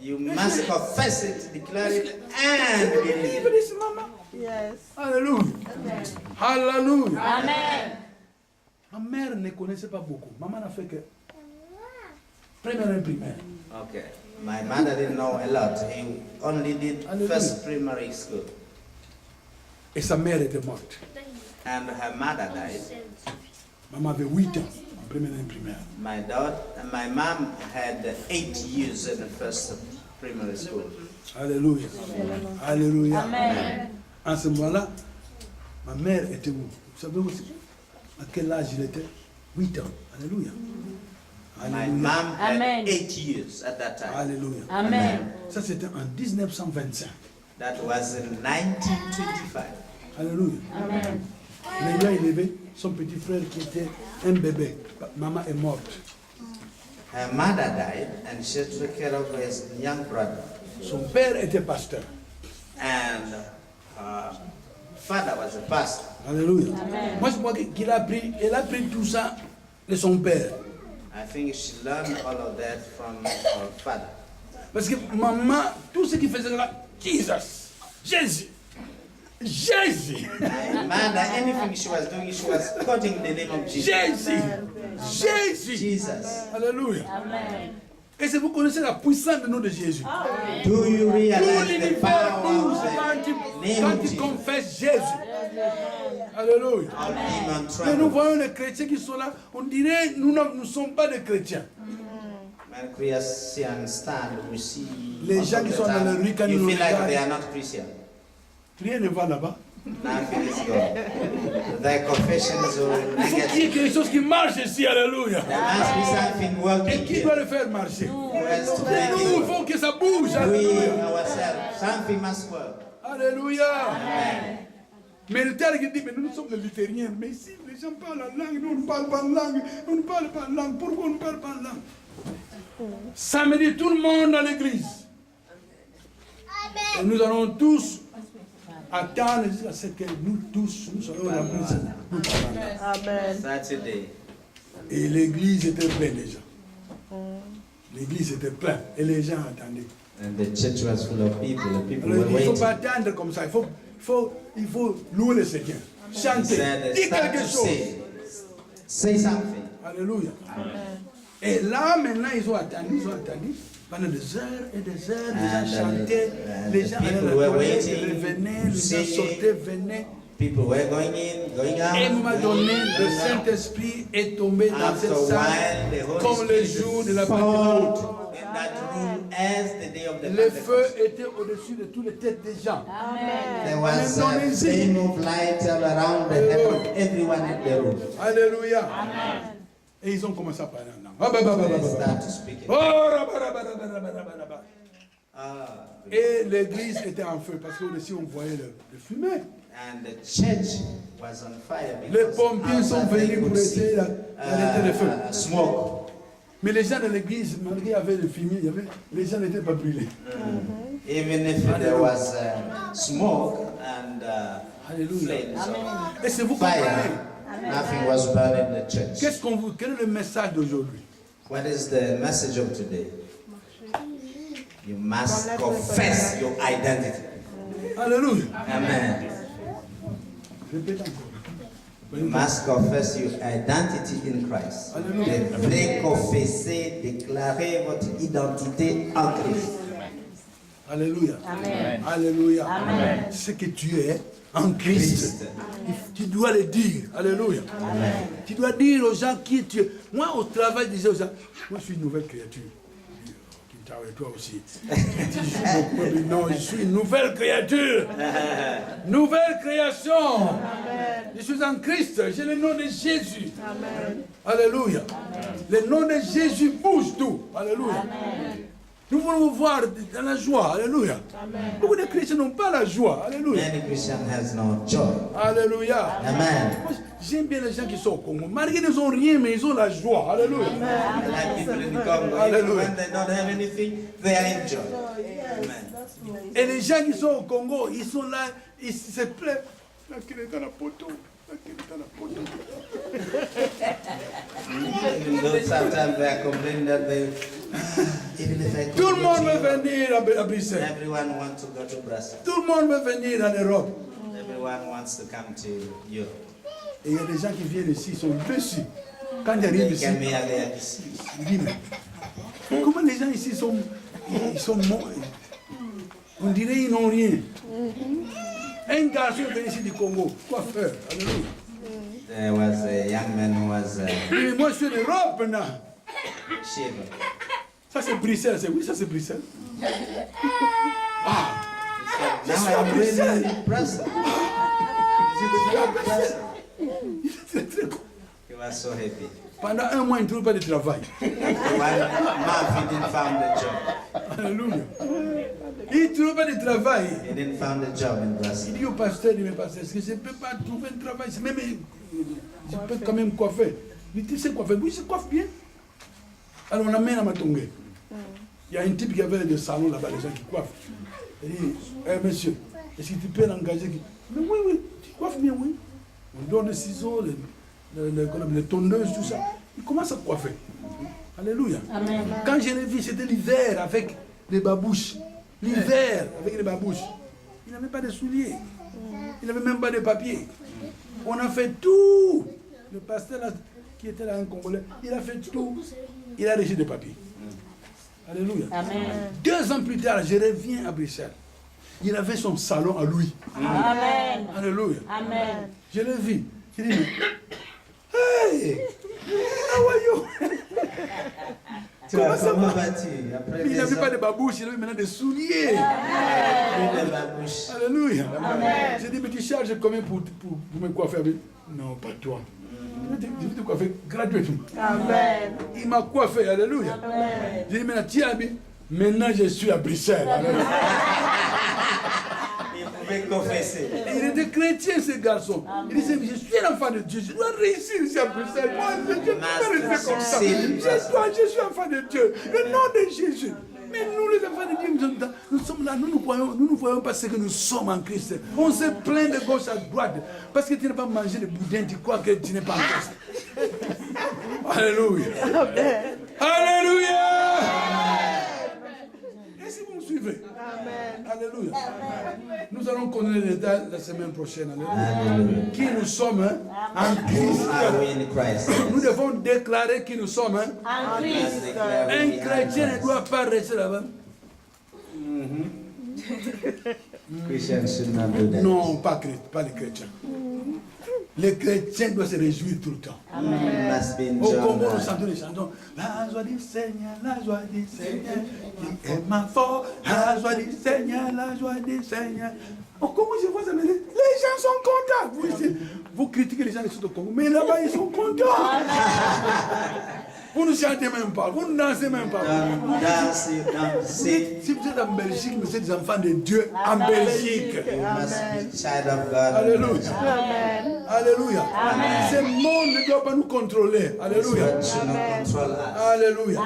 You must confess it, declare it, and believe it. Bénisse maman. Yes. Alléluia. Alléluia. Amen. Ma mère ne connaissait pas beaucoup. Maman n'a fait que première et primaire. Okay. My mother didn't know a lot. He only did Hallelujah. first primary school. Et sa mère était morte. And her mother died. Maman avait 8 ans en première et primaire. My mom had 8 years in the first primary school. Alléluia. Alléluia. Amen. En ce moment-là, ma mère était où? Vous savez aussi à quel âge il était? 8 ans. Alléluia. My Alléluia. mom had Amen. 8 years at that time. Alléluia. Amen. Ça, c'était en 1925. That was in 1925. Alléluia. Amen. Il a élevé son petit frère qui était un bébé. Maman est morte. Her mother died and she took care of his young brother. Son père était pasteur. and her father was a pastor. Alléluia. Moi, je crois qu'elle a pris tout ça de son père. I think she learned all of that from her father. Parce que maman, tout ce qu'il faisait là, Jesus, Jésus, Jésus, Mother, anything she was doing, she was quoting the name of Jesus. Jésus, Jésus. Jesus. Alléluia. Amen. Et si vous connaissez la puissance du nom de Jésus, Do you tout realize the l'univers power bouge of the name quand of il Jesus? confesse Jésus. Alléluia. All demon Mais nous tremble. voyons les chrétiens qui sont là, on dirait nous ne sommes pas des chrétiens. When Christians stand, we see Les most gens of qui the sont dans time, le rue, quand you ils nous feel like regardent. they are not Christian. Rien ne va là-bas. Nothing is gone. Their confessions are Il faut qu'il y ait quelque chose qui marche ici, alléluia. There must be something Et working qui here. doit le faire marcher? Who has to C'est make nous, it il work? faut que ça bouge, We alléluia. ourselves. Something must work. Alléluia. Mais le tel qui dit, mais nous sommes les luthériens, mais ici les gens parlent la langue, nous on ne parle pas de langue, on ne parle pas de langue, pourquoi on ne parle pas de langue? Samedi, tout le monde dans l'église. Et nous allons tous attendre jusqu'à ce que nous tous, nous soyons dans l'église. Amen. Saturday. Et l'église était pleine déjà. L'église était pleine et les gens attendaient. And the church was full of people. The people Alors, were il ne faut pas waiting. attendre comme ça, il faut louer le Seigneur. He Chanter, said, dire start quelque to chose. say something. Alléluia. Et là, maintenant, ils ont attendu pendant des heures et des heures, les gens chantaient, les gens allaient à la people were toilette, waiting, ils revenaient, les gens singing. sortaient, venaient. People were going in, going out. Et à un moment donné, going in, le going out. Saint-Esprit est tombé dans After cette a salle, while, the Holy comme le Spirit jour de la fall Pentecôte. in that room as the day of the Le feu Pentecost. était au-dessus de toutes les têtes des gens. There was a flame of light all around the head of everyone in the room. Alléluia. Et ils ont commencé à parler en langue. Ah, bah, bah, bah, bah, They bah, bah. start to speak Oh, in rabba, rabba, rabba, rabba, rabba, rabba. Ah, Et l'église était en feu parce qu'au-dessus on voyait le fumée. and the church was on fire Les because pompiers sont outside they venus pour could essayer see d'arrêter le feu. smoke. Mais les gens de l'église, malgré qu'il y avait le fumier, les gens n'étaient pas brûlés. Even if there was smoke and Alléluia. flames of Et c'est vous comprenez. fire, nothing was burning in the church. Quel est le message d'aujourd'hui? What is the message of today? You must confess your identity. Alléluia. Amen. Répétez encore. You must confess your identity in Christ. Alléluia. Devez confesser, déclarer votre identité en Christ. Alléluia. Amen. Alléluia. Amen. Ce que tu es en Christ. Tu dois le dire. Alléluia. Tu dois dire aux gens qui tu es. Moi, au travail, je disais aux gens, moi, je suis une nouvelle créature. Et toi aussi. Non, je suis une nouvelle créature. Nouvelle création. Je suis en Christ. J'ai le nom de Jésus. Alléluia. Le nom de Jésus bouge tout. Alléluia. Nous voulons vous voir dans la joie. Alléluia. Beaucoup de chrétiens n'ont pas la joie. Alléluia. Many Christians has no joy. Alléluia. Amen. Moi, j'aime bien les gens qui sont au Congo. Malgré qu'ils n'ont rien, mais ils ont la joie. Alléluia. I like people in the Congo, even Hallelujah. when they don't have anything, they are in joy. Amen. Et les gens qui sont au Congo, ils sont là, ils se plaignent. Là, qu'il est dans la poteau. Là, qu'il est dans la poteau. Even though sometimes they are complaining that they, even if I could Tout le monde go to veut Europe, venir à Bruxelles. everyone wants to go to Brussels. Tout le monde veut venir en Europe. Everyone wants to come to Europe. Et il y a des gens qui viennent ici, ils sont déçus. Quand ils arrivent They ici, can merely ici. ils disent, mais comment les gens ici ils sont morts? On dirait qu'ils n'ont rien. Un garçon est venu ici du Congo, coiffeur. Alléluia. There was a young man who was Et moi, je suis d'Europe maintenant. shaver. Ça, c'est Bruxelles. Oui, ça, c'est Bruxelles. Ah, Now I'm really in Brussels. Is it here, Brussels? c'est très cool. He was so happy. Pendant un mois, il ne trouve pas de travail. After 1 month, he didn't find a job. Alléluia. Il ne trouve pas de travail. He didn't find a job in Il Brussels. dit au pasteur, il dit, mais pasteur, est-ce que je ne peux pas trouver un travail? C'est même, je peux quand même coiffer. Il dit, tu sais coiffer? Oui, je coiffe bien. Alors on amène à Matongé. Il y a un type qui avait des salons là-bas, les gens qui coiffent. Il dit, monsieur, est-ce que tu peux l'engager? Mais oui, tu coiffes bien, oui. On donne les ciseaux, les tondeuses, tout ça. Il commence à coiffer. Alléluia. Amen. Quand je l'ai vu, c'était l'hiver avec les babouches. L'hiver avec les babouches. Il n'avait pas de souliers. Il n'avait même pas de papier. On a fait tout. Le pasteur là, qui était là, un Congolais, il a fait tout. Il a reçu des papiers. Alléluia. Amen. 2 ans plus tard, je reviens à Bruxelles. Il avait son salon à lui. Amen. Alléluia. Amen. Je l'ai vu. Je lui ai dit, hey, how are you? Comment vas-tu? Il n'avait pas de babouche, il avait maintenant des souliers. De babouche. Alléluia. J'ai dit, mais tu charges combien pour me coiffer? Non, pas toi. Je vais te coiffer gratuitement. Amen. Il m'a coiffé, alléluia. J'ai dit, maintenant, tiens, maintenant je suis à Bruxelles. Alléluia. Il pouvait confesser. Il était chrétien, ce garçon. Il disait, je suis l'enfant de Dieu, je dois réussir ici à Bruxelles. Moi, je ne peux pas rester comme ça. Je suis enfant de Dieu. Le nom de Jésus. Mais nous, les enfants de Dieu, nous sommes là, nous ne voyons pas ce que nous sommes en Christ. On se plaint de gauche à droite. Parce que tu n'as pas mangé le boudin, tu crois que tu n'es pas en Christ. Alléluia. Alléluia. Et si vous me suivez? Amen. Alléluia. Nous allons connaître les détails la semaine prochaine. Alléluia. Qui nous sommes en Christ. Are we in Christ? Nous devons déclarer qui nous sommes. En Christ. Un chrétien ne doit pas rester là-bas. Christians should not do that. Non, pas les chrétiens. Les chrétiens doivent se réjouir tout le temps. Must be in Au Congo, nous John. chantons les chansons. La joie du Seigneur, la joie du Seigneur, qui est ma force. La joie du Seigneur, la joie du Seigneur. Au Congo, je vois ça, mais les gens sont contents. Vous, ici, vous critiquez les gens qui sont au Congo, mais là-bas, ils sont contents. Vous ne chantez même pas, vous ne dansez même pas. Don't dance, you don't sing. Si vous êtes en Belgique, vous êtes des enfants de Dieu en Belgique. You must be child of God. Alléluia. Amen. Alléluia. Ce monde ne doit pas nous contrôler. Alléluia. God should not control us. Alléluia.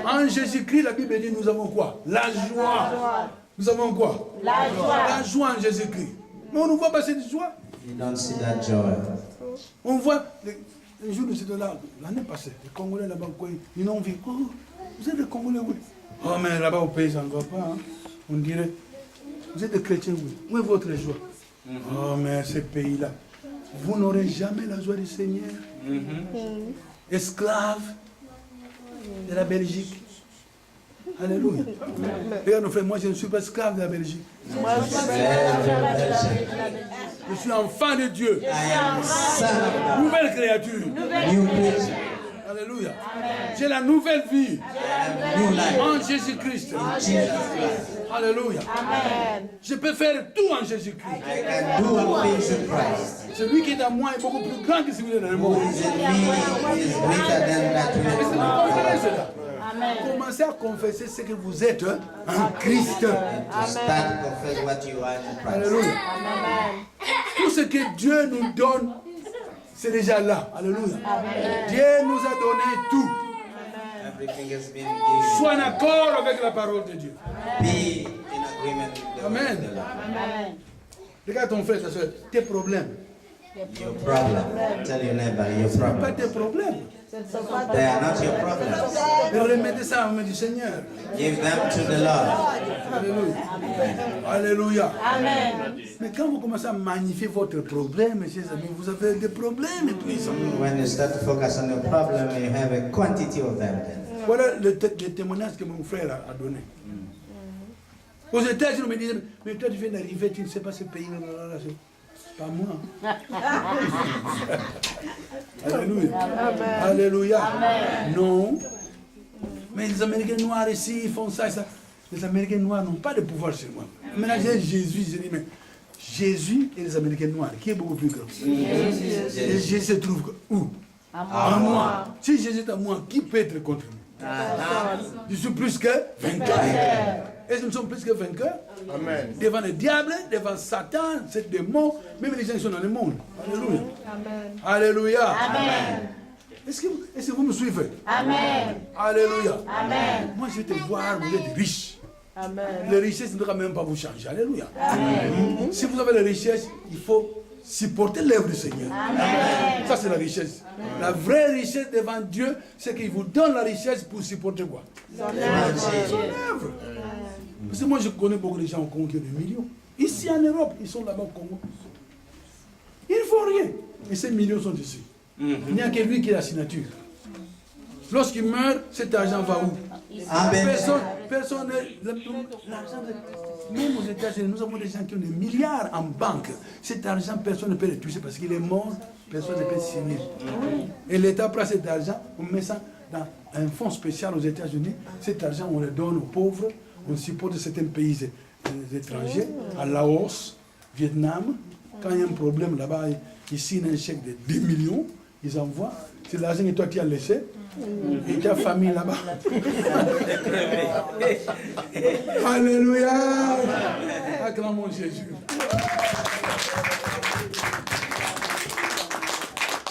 En Jésus-Christ, la Bible dit, nous avons quoi? La joie. Nous avons quoi? La joie. La joie en Jésus-Christ. Mais on ne voit pas cette joie. You don't see that joy. On voit, un jour, nous étions là, l'année passée, les Congolais là-bas, ils n'ont vu. Oh, vous êtes des Congolais, oui. Oh, mais là-bas au pays, ça ne va pas. Hein. On dirait, vous êtes des chrétiens, oui. Où est votre joie? Oh, mais ce pays-là, vous n'aurez jamais la joie du Seigneur. Esclave de la Belgique. Alléluia. Regarde nos frères, moi je ne suis pas esclave de la Belgique. Je suis enfant de Dieu. I am son of Nouvelle créature. God. New creature. Alléluia. J'ai la nouvelle vie New life. en Jésus-Christ. Jesus Christ. Alléluia. Je peux faire tout en Jésus-Christ. I can do all things in Christ. Celui qui est en moi est beaucoup plus grand que celui qui est dans le Who monde. is in me is greater than that who Est-ce is que in vous the comprenez world. cela? Commencez à confesser ce que vous êtes en Christ. And to start to confess what you are in Christ. Alléluia. Tout ce que Dieu nous donne, c'est déjà là. Alléluia. Dieu nous a donné tout. Everything has been given. Sois en accord avec la parole de Dieu. Be in agreement with the word Amen. of the Lord. Regarde ton frère, ta soeur, tes problèmes. Your problem. Tell your neighbor your Pas problem. tes problèmes. They are not your problems. Remettez ça en main du Seigneur. Give them to the Lord. Alléluia. Alléluia. Amen. Mais quand vous commencez à magnifier votre problème, mes chers amis, vous avez des problèmes puissants. When you start to focus on your problem, you have a quantity of them then. Voilà le témoignage que mon frère a donné. Aux États-Unis, on me disait, mais toi tu viens d'arriver, tu ne sais pas ce pays. C'est pas moi. Alléluia. Alléluia. Non. Mais les Américains noirs ici, ils font ça et ça. Les Américains noirs n'ont pas de pouvoir sur moi. Maintenant, j'ai Jésus, je dis, mais Jésus et les Américains noirs, qui est beaucoup plus grand? Et Jésus se trouve où? À moi. Si Jésus est à moi, qui peut être contre moi? Je suis plus que vainqueur. Est-ce que nous sommes plus que vainqueurs? Amen. Devant le diable, devant Satan, ces démons, même les gens qui sont dans le monde. Alléluia. Alléluia. Amen. Est-ce que vous me suivez? Amen. Alléluia. Amen. Moi, je vais te voir, vous êtes riche. Amen. Les richesses ne doivent même pas vous changer. Alléluia. Si vous avez les richesses, il faut supporter l'œuvre du Seigneur. Ça, c'est la richesse. La vraie richesse devant Dieu, c'est qu'il vous donne la richesse pour supporter quoi? Son œuvre. Parce que moi, je connais beaucoup de gens au Congo qui ont des millions. Ici en Europe, ils sont là-bas au Congo. Ils ne font rien. Et ces millions sont ici. Il n'y a que lui qui a la signature. Lorsqu'il meurt, cet argent va où? Amen. Personne l'argent même aux États-Unis, nous avons des gens qui ont des milliards en banque. Cet argent, personne ne peut le toucher parce qu'il est mort, personne ne peut signer. Et l'État prend cet argent, on met ça dans un fonds spécial aux États-Unis. Cet argent, on le donne aux pauvres, on supporte certains pays étrangers, à Laos, Vietnam. Quand il y a un problème là-bas, ils signent un chèque de 2 millions, ils envoient. C'est l'argent que toi tu as laissé. Et ta famille là-bas. Alléluia. Acclamons Jésus.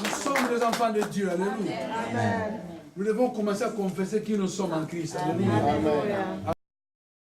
Nous sommes des enfants de Dieu. Alléluia. Nous devons commencer à confesser qui nous sommes en Christ. Alléluia.